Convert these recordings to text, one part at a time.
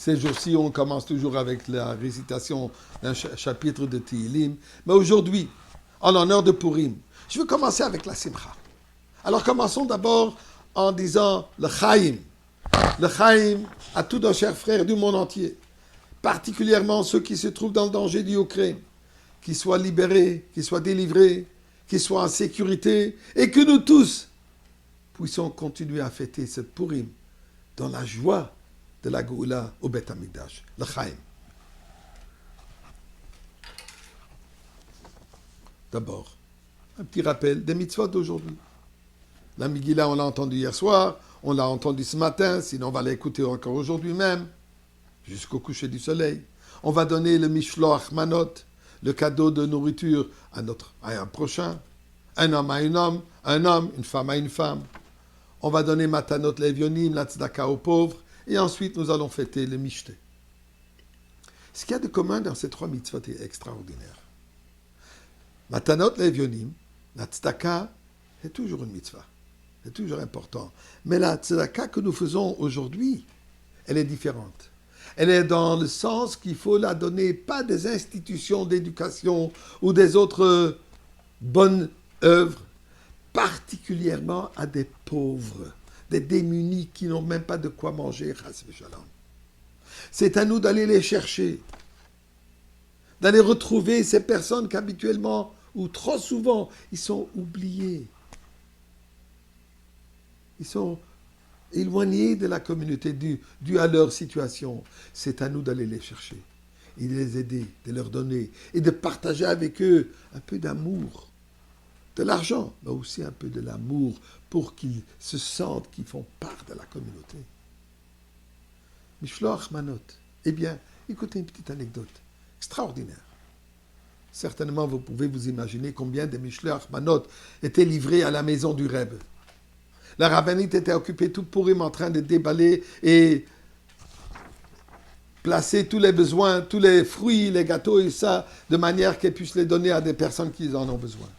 Ces jours-ci, on commence toujours avec la récitation d'un chapitre de Tehillim. Mais aujourd'hui, en l'honneur de Purim, je veux commencer avec la Simcha. Alors commençons d'abord en disant le Chaim. Le Chaim à tous nos chers frères du monde entier, particulièrement ceux qui se trouvent dans le danger du Ukraine, qu'ils soient libérés, qu'ils soient délivrés, qu'ils soient en sécurité, et que nous tous puissions continuer à fêter ce Purim dans la joie de la Goula au Beth Amikdash, le Chaim. D'abord, un petit rappel des mitzvot d'aujourd'hui. La Megillah, on l'a entendu hier soir, on l'a entendu ce matin, sinon on va l'écouter encore aujourd'hui même, jusqu'au coucher du soleil. On va donner le Mishloach Manot, le cadeau de nourriture à un prochain, un homme à un homme, une femme à une femme. On va donner Matanot Levionim, la tzedaka aux pauvres, et ensuite nous allons fêter le Mishte. Ce qu'il y a de commun dans ces trois mitzvot est extraordinaire. Matanot Levionim, la tzedaka, c'est toujours une mitzvah. C'est toujours important. Mais la tzedaka que nous faisons aujourd'hui, elle est différente. Elle est dans le sens qu'il faut la donner, pas des institutions d'éducation ou des autres bonnes œuvres, particulièrement à des pauvres, des démunis qui n'ont même pas de quoi manger. C'est à nous d'aller les chercher, d'aller retrouver ces personnes qu'habituellement, ou trop souvent, ils sont oubliés. Ils sont éloignés de la communauté dû à leur situation. C'est à nous d'aller les chercher et de les aider, de leur donner et de partager avec eux un peu d'amour, de l'argent, mais aussi un peu de l'amour pour qu'ils se sentent qu'ils font part de la communauté. Mishloach Manot. Eh bien, écoutez une petite anecdote extraordinaire. Certainement, vous pouvez vous imaginer combien de Mishloach Manot étaient livrés à la maison du Rebbe. La rabbinite était occupée tout Purim en train de déballer et placer tous les besoins, tous les fruits, les gâteaux et ça, de manière qu'elle puisse les donner à des personnes qui en ont besoin.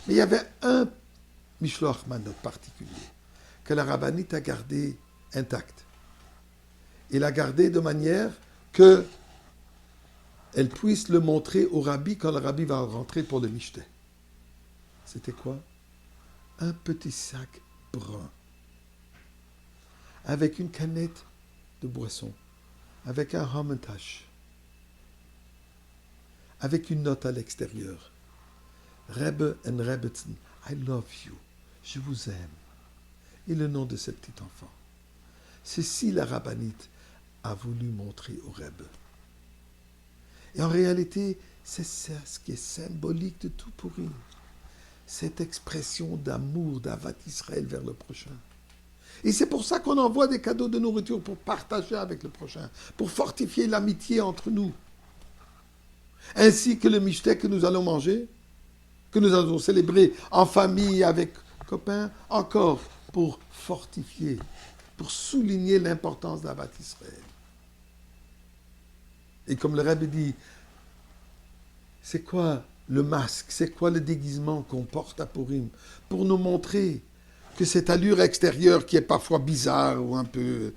Mais il y avait un Mishloach Manot particulier que la rabbinite a gardé intact. Il l'a gardé de manière que elle puisse le montrer au rabbi quand le rabbi va rentrer pour le Mishte. C'était quoi? Un petit sac brun, avec une canette de boisson, avec un hamantash, avec une note à l'extérieur. Rebbe and Rebbetzin, I love you, je vous aime. Et le nom de ce petit enfant. Ceci, la rabbinite a voulu montrer au Rebbe. Et en réalité, c'est ça ce qui est symbolique de tout Purim. Cette expression d'amour, d'Avat Israël vers le prochain. Et c'est pour ça qu'on envoie des cadeaux de nourriture pour partager avec le prochain, pour fortifier l'amitié entre nous. Ainsi que le Mishte que nous allons manger, que nous allons célébrer en famille, avec copains, encore pour fortifier, pour souligner l'importance d'Avat Israël. Et comme le Rebbe dit, c'est quoi le masque, c'est quoi le déguisement qu'on porte à Purim pour nous montrer que cette allure extérieure qui est parfois bizarre ou un peu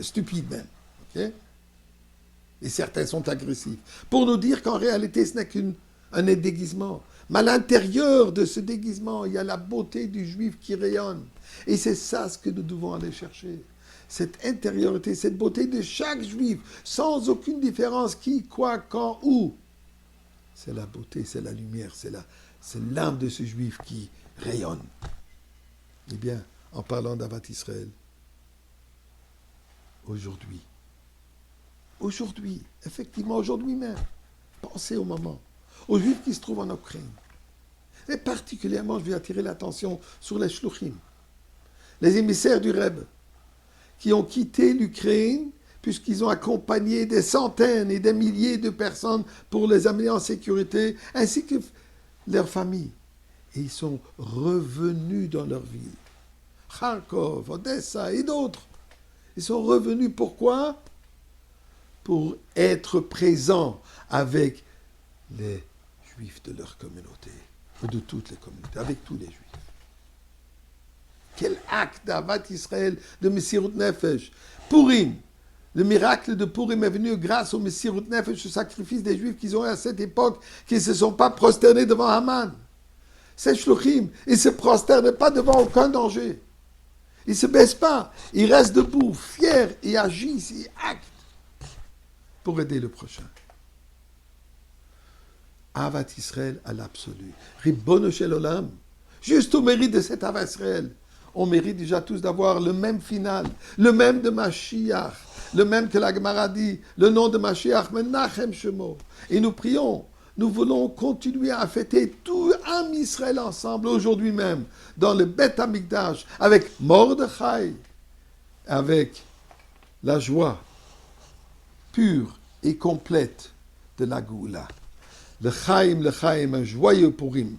stupide même, okay? Et certains sont agressifs, pour nous dire qu'en réalité ce n'est qu'un déguisement. Mais à l'intérieur de ce déguisement, il y a la beauté du juif qui rayonne. Et c'est ça ce que nous devons aller chercher. Cette intériorité, cette beauté de chaque juif, sans aucune différence, qui, quoi, quand, où. C'est la beauté, c'est la lumière, c'est l'âme de ce juif qui rayonne. Eh bien, en parlant d'Avat Israël, aujourd'hui, effectivement aujourd'hui même, pensez au moment, aux juifs qui se trouvent en Ukraine. Et particulièrement, je vais attirer l'attention sur les shluchim, les émissaires du Rebbe, qui ont quitté l'Ukraine puisqu'ils ont accompagné des centaines et des milliers de personnes pour les amener en sécurité, ainsi que leurs familles. Et ils sont revenus dans leur ville. Kharkov, Odessa et d'autres. Ils sont revenus pourquoi? Pour être présents avec les Juifs de leur communauté, ou de toutes les communautés, avec tous les Juifs. Quel acte d'Avat Israël, de Messirut Nefesh. Purim. Le miracle de Purim est venu grâce au Messirut Nefesh, le sacrifice des Juifs qu'ils ont eu à cette époque, qui ne se sont pas prosternés devant Haman. Ces shluchim, ils ne se prosternent pas devant aucun danger. Ils ne se baissent pas. Ils restent debout, fiers, ils agissent, ils actent pour aider le prochain. Avat Israël à l'absolu. Ribbono shel olam. Juste au mérite de cet Avat Israël. On mérite déjà tous d'avoir le même final, le même de Mashiach, le même que la Gemara dit, le nom de Mashiach, Menachem Shemo. Et nous prions, nous voulons continuer à fêter tout Am Israël ensemble aujourd'hui même, dans le Beth Amikdash, avec Mordechai, avec la joie pure et complète de la Goula. Le Chaim, un joyeux Purim.